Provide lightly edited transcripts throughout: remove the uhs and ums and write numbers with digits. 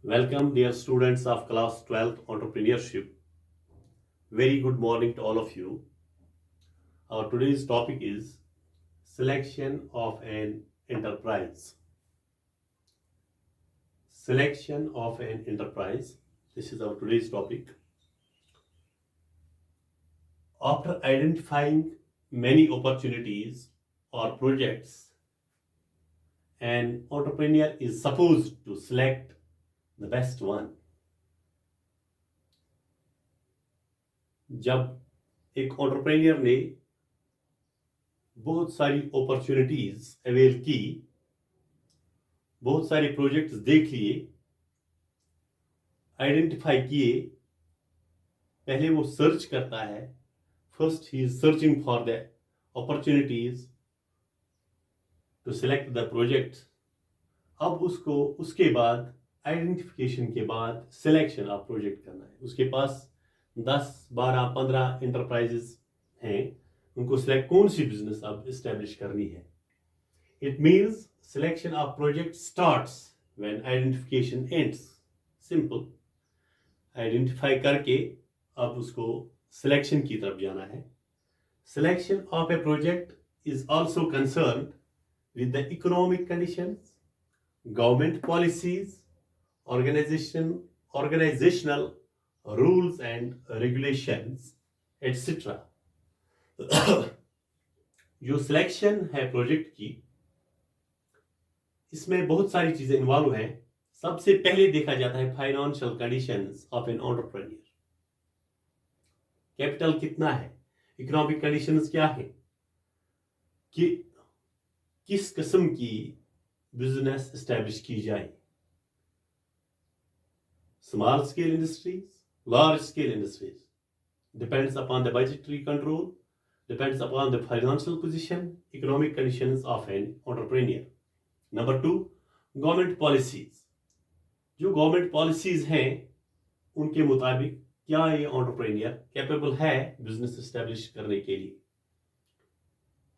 Welcome, dear students of class 12th entrepreneurship. Very good morning to all of you. Our today's topic is selection of an enterprise. Selection of an enterprise. This is our today's topic. After identifying many opportunities or projects, an entrepreneur is supposed to select the best one. जब एक entrepreneur ने बहुत सारी opportunities avail की, बहुत सारे projects देख लिए, आइडेंटिफाई किए, पहले वो सर्च करता है. First he is searching for the opportunities to select the project. अब उसको उसके बाद आइडेंटिफिकेशन के बाद सिलेक्शन ऑफ प्रोजेक्ट करना है. उसके पास 10, 12, 15 एंटरप्राइजेस हैं. उनको सिलेक्ट कौन सी बिजनेस अब इस्टेब्लिश करनी है. It means selection of project starts when identification ends. Simple. Identify करके अब उसको सिलेक्शन की तरफ जाना है. Selection of A project is also concerned with the economic conditions, government policies, organizational rules and regulations, etc. जो सिलेक्शन है project की, इसमें बहुत सारी चीजें इन्वॉल्व हैं. सबसे पहले देखा जाता है financial conditions of an entrepreneur. Capital कितना है, इकोनॉमिक कंडीशंस क्या है, कि किस किस्म की बिजनेस एस्टैब्लिश की जाए. Small scale industries, large scale industries, depends upon the budgetary control, depends upon the financial position, economic conditions of an entrepreneur. Number 2, government policies. जो गवर्नमेंट पॉलिसीज हैं उनके मुताबिक क्या ये एंटरप्रेन्योर कैपेबल है बिजनेस एस्टैब्लिश करने के लिए.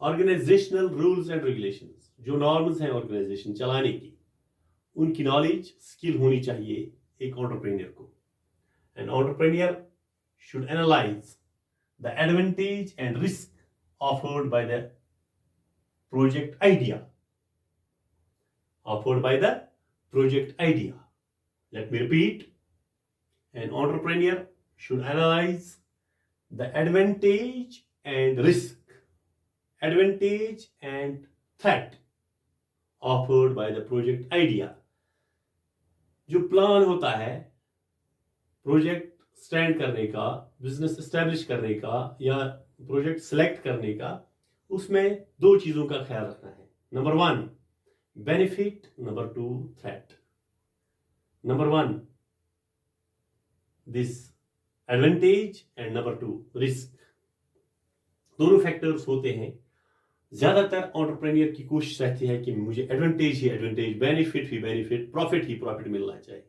Organisational rules and regulations. जो नॉर्म्स हैं ऑर्गेनाइजेशन चलाने की, उनकी नॉलेज स्किल होनी चाहिए एक एंटरप्रेन्योर को. An entrepreneur should analyse the advantage and risk offered by the project idea. Offered by the project idea. Let me repeat. An entrepreneur should analyze the advantage and threat offered by the project idea. जो plan होता है project stand करने का, business establish करने का या project select करने का, उसमें 2 चीजों का ख्याल रखना है. Number 1 benefit, number 2 threat. Number 1 this advantage and number 2 risk. दोनों फैक्टर्स होते हैं. ज्यादातर एंटरप्रेन्योर की कोशिश रहती है कि मुझे एडवांटेज ही एडवांटेज, बेनिफिट ही बेनिफिट, प्रॉफिट ही प्रॉफिट मिलना चाहिए.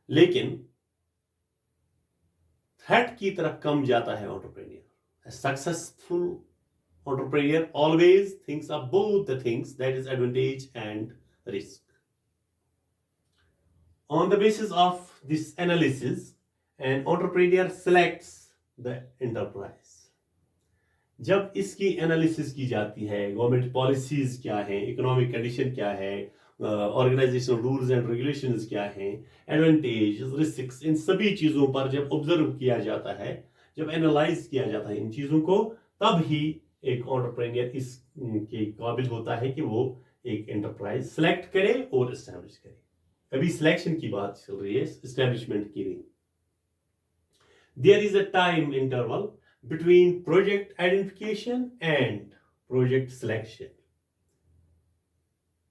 लेकिन थ्रेट की तरफ कम जाता है entrepreneur. A successful entrepreneur always thinks of both the things, that is advantage and risk. On the basis of this analysis, an entrepreneur selects the enterprise. जब इसकी analysis की जाती है, गवर्नमेंट पॉलिसीज क्या है, इकोनॉमिक कंडीशन क्या है, organisational rules and regulations क्या हैं, एडवांटेज, रिस्क, इन सभी चीज़ों पर जब ऑब्जर्व किया जाता है, जब एनालाइज किया जाता है इन चीज़ों को, तब ही एक एंटरप्रेन्योर इसके काबिल होता है कि वो एक एंटरप्राइज सेलेक्ट करे और एस्टैब्लिश करे. अभी सिलेक्शन की बात चल रही है, एस्टैब्लिशमेंट की नहीं. There is a time interval between project identification and project selection.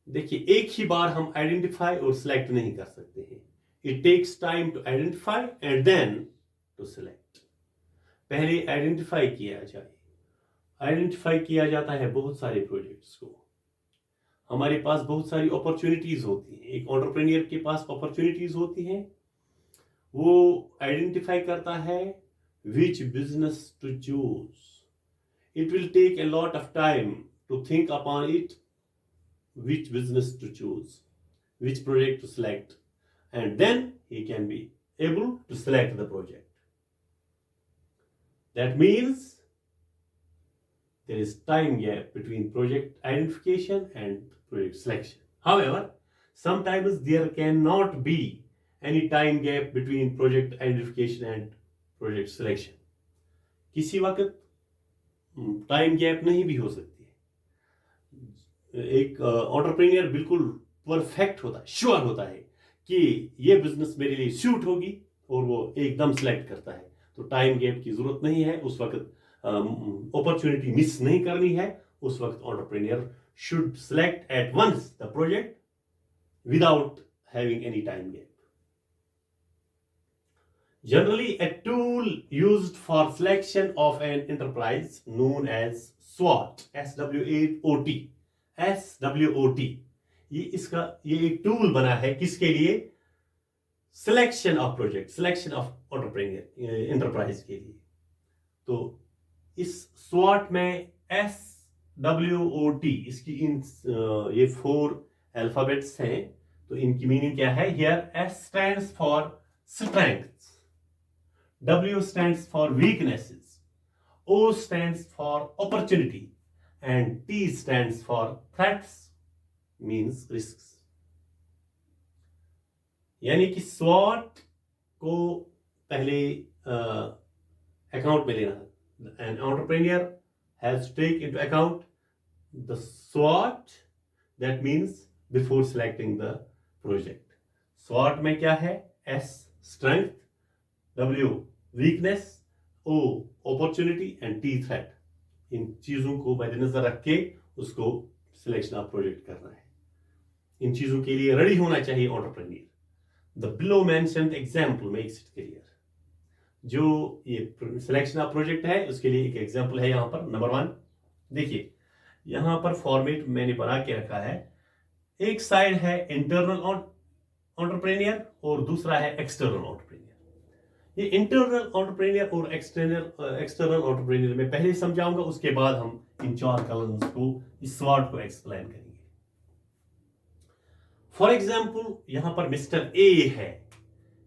देखिए, एक ही बार हम आइडेंटिफाई और सिलेक्ट नहीं कर सकते हैं. It takes time to identify and then to select. पहले आइडेंटिफाई किया जाए. आइडेंटिफाई किया जाता है बहुत सारे प्रोजेक्ट्स को. हमारे पास बहुत सारी अपॉर्चुनिटीज होती हैं. एक एंटरप्रेन्योर के पास अपॉर्चुनिटीज होती हैं. वो आइडेंटिफाई करता है which business to choose. It will take a lot of time to think upon it, which business to choose, which project to select, and then he can be able to select the project. That means there is time gap between project identification and project selection. However, sometimes there cannot be any time gap between project identification and project selection. किसी वक्त time gap नहीं भी हो सकती है. एक entrepreneur बिल्कुल perfect होता है, श्योर होता है कि ये बिजनेस मेरे लिए सूट होगी और वो एकदम सिलेक्ट करता है. तो टाइम गैप की जरूरत नहीं है. उस वक्त अपॉर्चुनिटी मिस नहीं करनी है. उस वक्त entrepreneur should select at once the project without having any time gap. Generally, a tool used for selection of an enterprise known as SWOT, SWOT, SWOT. ये एक टूल बना है किसके लिए? Selection of project, selection of enterprise के लिए. तो इस SWOT में SWOT इसकी ये 4 अल्फाबेट्स हैं. तो इनकी मीनिंग क्या है? Here S stands for strengths, W stands for weaknesses, O stands for opportunity, and T stands for threats, means risks. यानी कि SWOT को पहले अकाउंट में लेना. An entrepreneur has to take into account the SWOT. That means before selecting the project. SWOT में क्या है? S strength, W weakness, O opportunity and T threat. इन चीजों को मद्देनजर रख के उसको सिलेक्शन ऑफ प्रोजेक्ट करना है. इन चीजों के लिए रेडी होना चाहिए entrepreneur. The below mentioned example makes it clear. जो ये सिलेक्शन ऑफ प्रोजेक्ट है उसके लिए एक एग्जांपल है. यहां पर नंबर 1 देखिए, यहां पर फॉर्मेट मैंने बना के रखा है. एक साइड है इंटरनल एंटरप्रेन्योर और दूसरा है एक्सटर्नल एंटरप्रेन्योर. ये इंटरनल एंटरप्रेन्योर और एक्सटर्नल एंटरप्रेन्योर में पहले समझाऊंगा, उसके बाद हम इन 4 कॉलम्स को, इस SWOT को एक्सप्लेन करेंगे. फॉर एग्जांपल यहां पर मिस्टर ए है.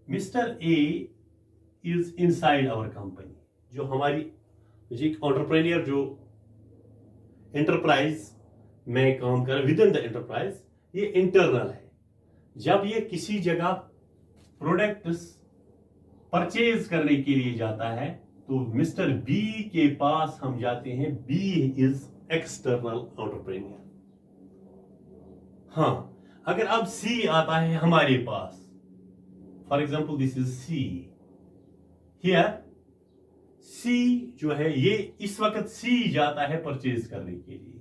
Mister A is inside our company. जो हमारी एंटरप्रेन्योर जो एंटरप्राइज में काम कर विद इन द एंटरप्राइज, ये इंटरनल है. जब ये किसी जगह प्रोडक्ट्स परचेज करने के लिए जाता है तो मिस्टर बी के पास हम जाते हैं. B is external entrepreneur. हाँ, अगर अब सी आता है हमारे पास, for example this is C. Here C जो है, ये इस वक्त सी जाता है परचेज करने के लिए,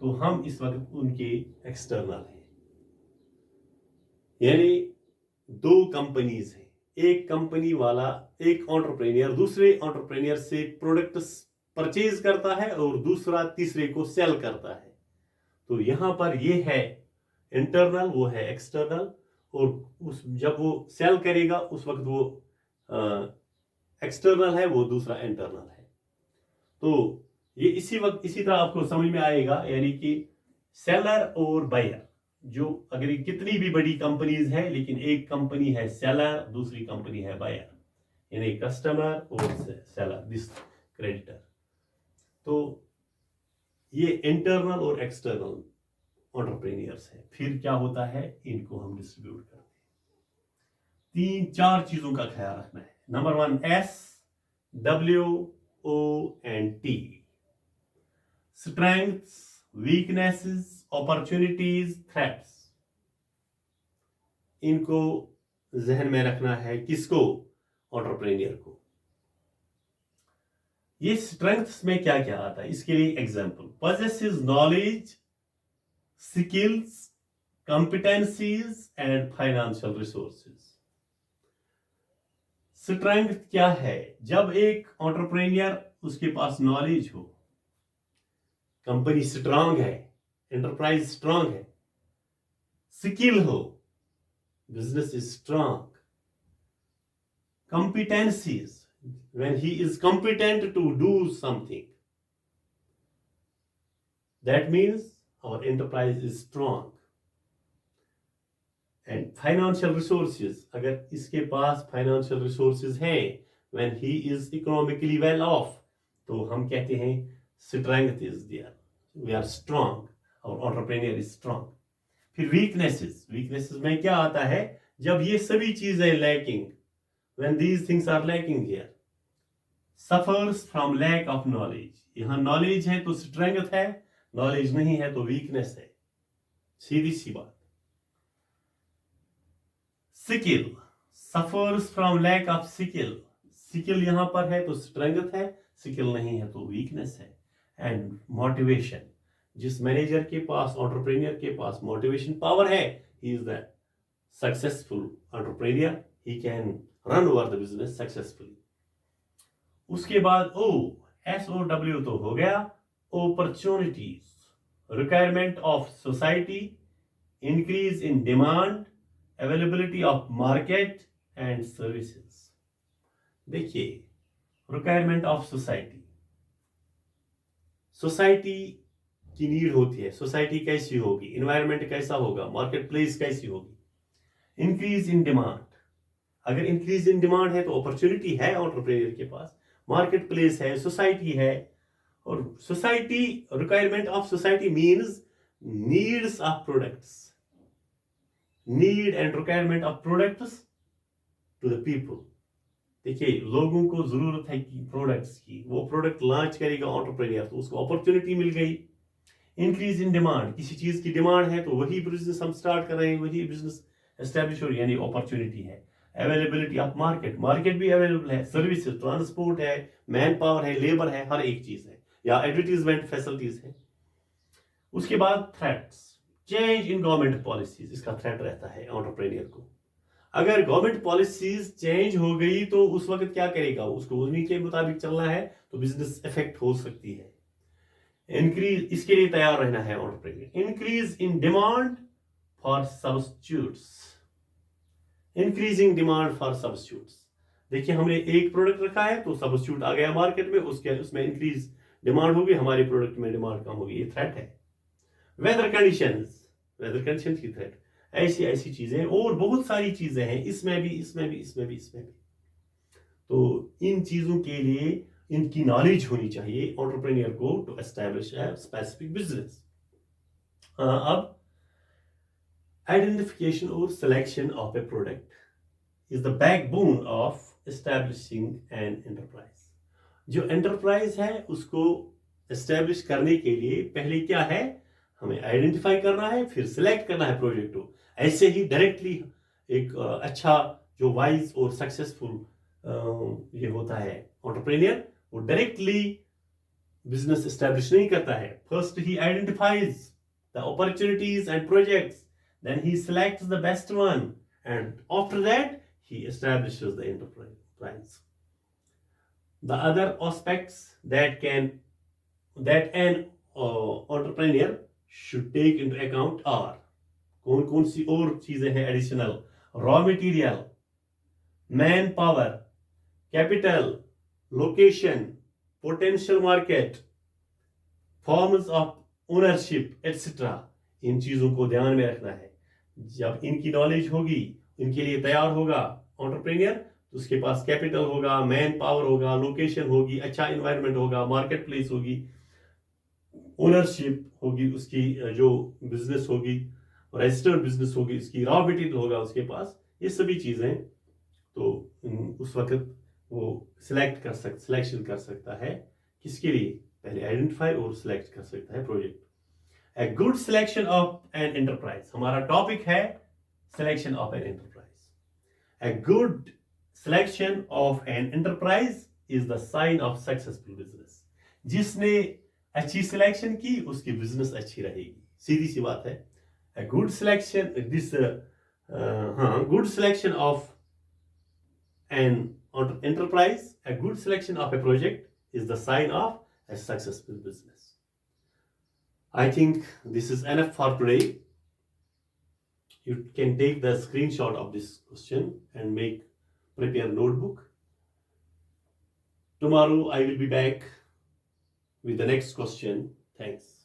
तो हम इस वक्त उनके एक्सटर्नल हैं. यानी 2 कंपनीज हैं. एक कंपनी वाला, एक एंटरप्रेन्योर दूसरे एंटरप्रेन्योर से प्रोडक्ट्स परचेज करता है और दूसरा तीसरे को सेल करता है. तो यहां पर ये है इंटरनल, वो है एक्सटर्नल. और जब वो सेल करेगा उस वक्त वो एक्सटर्नल है, वो दूसरा इंटरनल है. तो ये इसी तरह आपको समझ में आएगा. यानी कि सेलर और बायर, जो अगर कितनी भी बड़ी कंपनीज है, लेकिन एक कंपनी है सेलर, दूसरी कंपनी है बायर, यानी कस्टमर और सेलर, दिस क्रेडिटर. तो ये इंटरनल और एक्सटर्नल एंटरप्रेन्योर्स है. फिर क्या होता है, इनको हम डिस्ट्रीब्यूट करते हैं. 3-4 चीजों का ख्याल रखना है. Number 1 S, W, O and T. Strengths, weaknesses, opportunities, threats. इनको जहन में रखना है. किसको? एंटरप्रेन्योर को. ये स्ट्रेंथ्स में क्या क्या आता है, इसके लिए example. possesses knowledge, skills, competencies and financial resources. Strength क्या है? जब एक एंटरप्रेन्योर, उसके पास नॉलेज हो, कंपनी स्ट्रांग है, एंटरप्राइज स्ट्रांग है, स्किल हो, business is strong, competencies, when he is competent to do something, that means our enterprise is strong. And financial resources, अगर इसके पास फाइनेंशियल रिसोर्सेज हैं, when he is economically well off, तो हम कहते हैं strength is there, we are strong, और entrepreneur is strong. फिर वीकनेसेस में क्या आता है, जब ये सभी चीजें lacking, when these things are lacking here, suffers from lack of knowledge. यहां नॉलेज है तो स्ट्रेंथ है, नॉलेज नहीं है तो वीकनेस है, सीधी सी बात। Skill, suffers from lack of skill, skill यहां पर है तो स्ट्रेंथ है, स्किल नहीं है तो वीकनेस है। एंड मोटिवेशन, जिस मैनेजर के पास, एंटरप्रेन्योर के पास मोटिवेशन पावर है, he is the successful entrepreneur, he can run over the business successfully. उसके बाद SOW तो हो गया, opportunities, requirement of society, increase in demand, availability of market and services. देखिए, रिक्वायरमेंट ऑफ सोसाइटी, सोसाइटी की need होती है, सोसाइटी कैसी होगी, एनवायरनमेंट कैसा होगा, मार्केट प्लेस कैसी होगी। इंक्रीज इन डिमांड, अगर इंक्रीज इन डिमांड है तो अपॉर्चुनिटी है एंटरप्रेन्योर के पास, मार्केट प्लेस है, सोसाइटी है। और society, requirement of society means needs of products, need and requirement of products to the people. देखिए, लोगों को जरूरत है कि प्रोडक्ट्स की, वो प्रोडक्ट लॉन्च करेगा एंटरप्रेन्योर, तो उसको अपॉर्चुनिटी मिल गई। इंक्रीज इन डिमांड, किसी चीज की डिमांड है तो वही बिजनेस हम स्टार्ट कर रहे हैं, वही बिजनेस एस्टेब्लिश हो, यानी अपॉर्चुनिटी है। अवेलेबिलिटी ऑफ मार्केट, मार्केट भी अवेलेबल है, सर्विसेज, ट्रांसपोर्ट है, मैन पावर है, लेबर है, हर एक चीज है, या एडवर्टीजमेंट फैसिलिटीज है। उसके बाद threats, change in government policies, इसका थ्रेट रहता है एंटरप्रेन्योर को। अगर गवर्नमेंट पॉलिसीज चेंज हो गई तो उस वक्त क्या करेगा, उसको उन्हीं के मुताबिक चलना है, तो बिजनेस इफेक्ट हो सकती है। इंक्रीज, इसके लिए तैयार रहना है entrepreneur. Increase in demand for substitutes, increasing demand for substitutes. देखिए, हमने एक प्रोडक्ट रखा है तो सब्स्टिट्यूट आ गया मार्केट में, उसमें इंक्रीज डिमांड होगी, हमारे प्रोडक्ट में डिमांड कम होगी, ये थ्रेट है। वेदर कंडीशंस, वेदर कंडीशन की थ्रेट, ऐसी ऐसी चीजें और बहुत सारी चीजें हैं, इसमें भी, इसमें भी, इसमें भी, इसमें भी। तो इन चीजों के लिए इनकी नॉलेज होनी चाहिए एंटरप्रेन्योर को, to establish a specific business. अब आइडेंटिफिकेशन और selection of a product is the backbone of establishing an enterprise. जो एंटरप्राइज है उसको एस्टैब्लिश करने के लिए पहले क्या है, हमें आइडेंटिफाई करना है, फिर सिलेक्ट करना है प्रोजेक्ट को। ऐसे ही डायरेक्टली एक अच्छा जो वाइज और सक्सेसफुल ये होता है एंटरप्रेन्योर, वो डायरेक्टली बिजनेस एस्टैब्लिश नहीं करता है। First he identifies the opportunities and projects, then he selects the best one, and after that he establishes the enterprise. The other aspects that an entrepreneur should take into account are, कौन कौन सी और चीजें हैं additional, raw material, man power, capital, location, potential market, forms of ownership etcetera. इन चीजों को ध्यान में रखना है। जब इनकी नॉलेज होगी, इनके लिए तैयार होगा एंटरप्रेन्योर, तो उसके पास कैपिटल होगा, मैन पावर होगा, लोकेशन होगी, अच्छा एनवायरनमेंट होगा, मार्केट प्लेस होगी, ओनरशिप होगी, उसकी जो बिजनेस होगी, रजिस्टर्ड बिजनेस होगी, उसकी रॉ मटेरियल होगा उसके पास, ये सभी चीजें। तो उस वक्त वो सिलेक्शन कर सकता है, किसके लिए, पहले आइडेंटिफाई और सिलेक्ट कर सकता है project. A good selection of an enterprise, हमारा टॉपिक है selection of an enterprise. A good selection of an enterprise is the sign of successful business. जिसने अच्छी सिलेक्शन की उसकी बिजनेस अच्छी रहेगी, सीधी सी बात है। A good selection, good selection of an enterprise, a good selection of a project is the sign of a successful business. I think this is enough for today. You can take the screenshot of this question and prepare notebook. Tomorrow I will be back with the next question. Thanks.